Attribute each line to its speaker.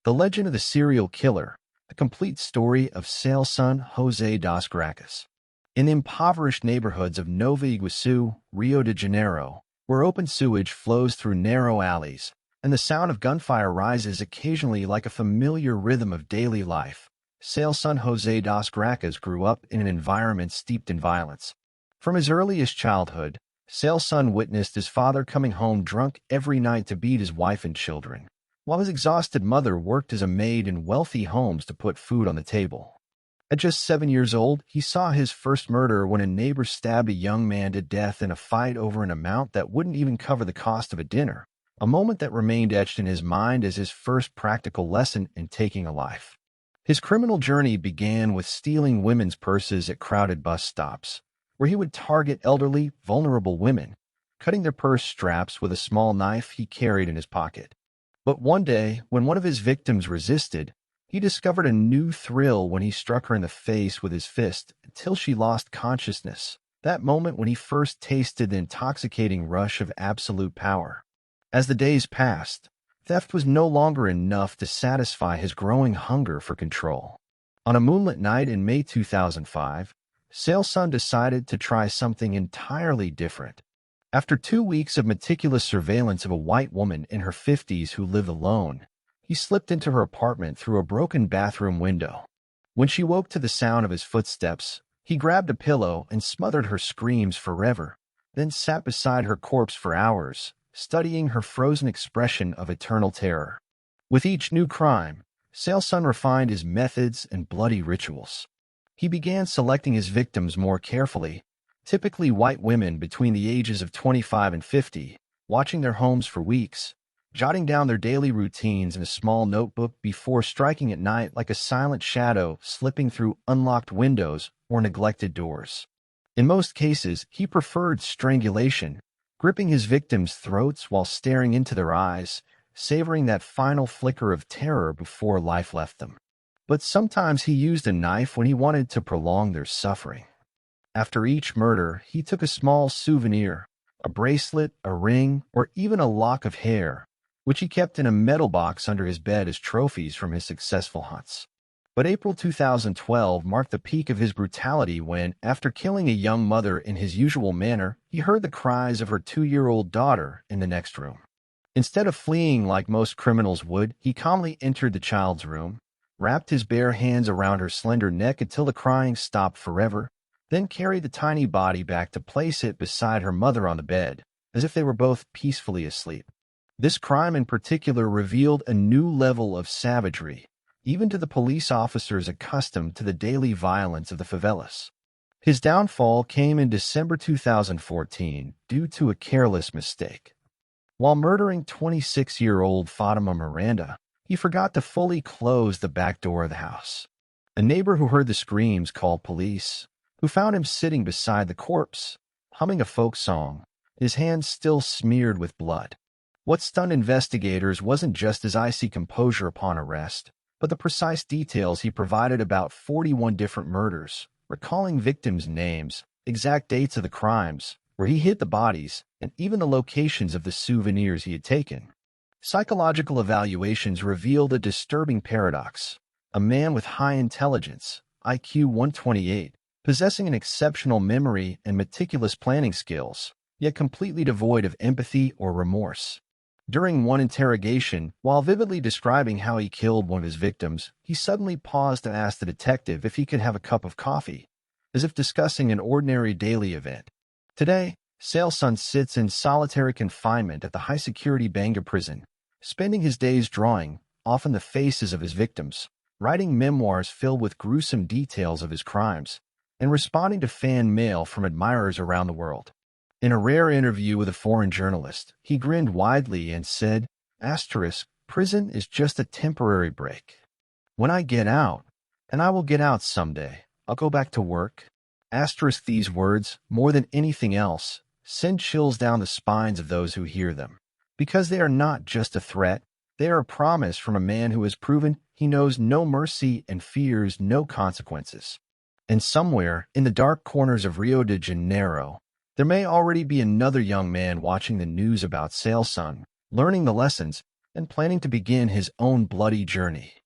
Speaker 1: The Legend of the Serial Killer, the complete story of Lsson Jose dos Gracas. In the impoverished neighborhoods of Nova Iguaçu, Rio de Janeiro, where open sewage flows through narrow alleys, and the sound of gunfire rises occasionally like a familiar rhythm of daily life, Lsson Jose dos Gracas grew up in an environment steeped in violence. From his earliest childhood, Lsson witnessed his father coming home drunk every night to beat his wife and children, while his exhausted mother worked as a maid in wealthy homes to put food on the table. At just 7 years old, he saw his first murder when a neighbor stabbed a young man to death in a fight over an amount that wouldn't even cover the cost of a dinner, a moment that remained etched in his mind as his first practical lesson in taking a life. His criminal journey began with stealing women's purses at crowded bus stops, where he would target elderly, vulnerable women, cutting their purse straps with a small knife he carried in his pocket. But one day, when one of his victims resisted, he discovered a new thrill when he struck her in the face with his fist until she lost consciousness, that moment when he first tasted the intoxicating rush of absolute power. As the days passed, theft was no longer enough to satisfy his growing hunger for control. On a moonlit night in May 2005, Lsson decided to try something entirely different. After 2 weeks of meticulous surveillance of a white woman in her 50s who lived alone, he slipped into her apartment through a broken bathroom window. When she woke to the sound of his footsteps, he grabbed a pillow and smothered her screams forever, then sat beside her corpse for hours, studying her frozen expression of eternal terror. With each new crime, Lsson refined his methods and bloody rituals. He began selecting his victims more carefully, typically white women between the ages of 25 and 50, watching their homes for weeks, jotting down their daily routines in a small notebook before striking at night like a silent shadow slipping through unlocked windows or neglected doors. In most cases, he preferred strangulation, gripping his victims' throats while staring into their eyes, savoring that final flicker of terror before life left them. But sometimes he used a knife when he wanted to prolong their suffering. After each murder, he took a small souvenir, a bracelet, a ring, or even a lock of hair, which he kept in a metal box under his bed as trophies from his successful hunts. But April 2012 marked the peak of his brutality when, after killing a young mother in his usual manner, he heard the cries of her 2-year-old daughter in the next room. Instead of fleeing like most criminals would, he calmly entered the child's room, wrapped his bare hands around her slender neck until the crying stopped forever, then carried the tiny body back to place it beside her mother on the bed, as if they were both peacefully asleep. This crime in particular revealed a new level of savagery, even to the police officers accustomed to the daily violence of the favelas. His downfall came in December 2014 due to a careless mistake. While murdering 26-year-old Fatima Miranda, he forgot to fully close the back door of the house. A neighbor who heard the screams called police, who found him sitting beside the corpse, humming a folk song, his hands still smeared with blood. What stunned investigators wasn't just his icy composure upon arrest, but the precise details he provided about 41 different murders, recalling victims' names, exact dates of the crimes, where he hid the bodies, and even the locations of the souvenirs he had taken. Psychological evaluations revealed a disturbing paradox. A man with high intelligence, IQ 128, possessing an exceptional memory and meticulous planning skills, yet completely devoid of empathy or remorse. During one interrogation, while vividly describing how he killed one of his victims, he suddenly paused to ask the detective if he could have a cup of coffee, as if discussing an ordinary daily event. Today, Lsson sits in solitary confinement at the high-security Bangor prison, spending his days drawing, often the faces of his victims, writing memoirs filled with gruesome details of his crimes, and responding to fan mail from admirers around the world. In a rare interview with a foreign journalist, he grinned widely and said, "Prison is just a temporary break. When I get out, and I will get out someday, I'll go back to work." These words, more than anything else, send chills down the spines of those who hear them, because they are not just a threat, they are a promise from a man who has proven he knows no mercy and fears no consequences. And somewhere, in the dark corners of Rio de Janeiro, there may already be another young man watching the news about Lsson, learning the lessons and planning to begin his own bloody journey.